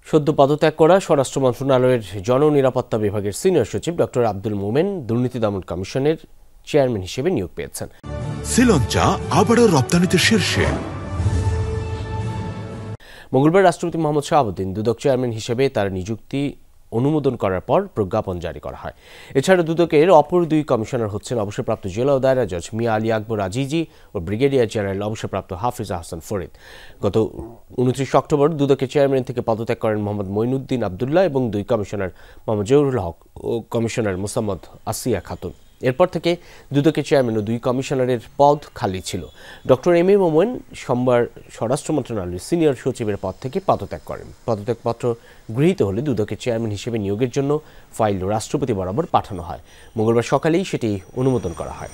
সদ্য পদত্যাগ করা স্বরাষ্ট্র মন্ত্রণালয়ের জননিরাপত্তা বিভাগের সিনিয়র সচিব ডক্টর আব্দুল মোমেন দুর্নীতি দমন কমিশনের চেয়ারম্যান হিসেবে নিয়োগ পেয়েছেন। শ্রীলঙ্কা আবারও রপ্তানিতে শীর্ষে। মঙ্গলবার রাষ্ট্রপতি মোহাম্মদ শাহাবুদ্দিন দুদক চেয়ারম্যান হিসেবে তার নিযুক্তি অনুমোদন করার পর প্রজ্ঞাপন জারি করা হয়। এছাড়া দুদকের অপর দুই কমিশনার হচ্ছেন অবসরপ্রাপ্ত জেলা ও দায়রা জজ মিয়া আলী আকবর আজিজি ও ব্রিগেডিয়ার জেনারেল অবসরপ্রাপ্ত হাফিজ আহসান ফরিদ। গত 29 অক্টোবর দুদকের চেয়ারম্যান থেকে পদত্যাগ করেন মোহাম্মদ মঈনুদ্দিন আবদুল্লাহ এবং দুই কমিশনার মোহাম্মদ জহুরুল হক ও কমিশনার মোসাম্মদ আসিয়া খাতুন। এরপর থেকে দুদকের চেয়ারম্যান ও দুই কমিশনারের পদ খালি ছিল। ডক্টর এম এ মোমেন সোমবার স্বরাষ্ট্র মন্ত্রণালয়ের সিনিয়র সচিবের পদ থেকে পদত্যাগ করেন। পদত্যাগপত্র গৃহীত হলে দুদকের চেয়ারম্যান হিসেবে নিয়োগের জন্য ফাইল রাষ্ট্রপতি বরাবর পাঠানো হয়। মঙ্গলবার সকালেই সেটি অনুমোদন করা হয়।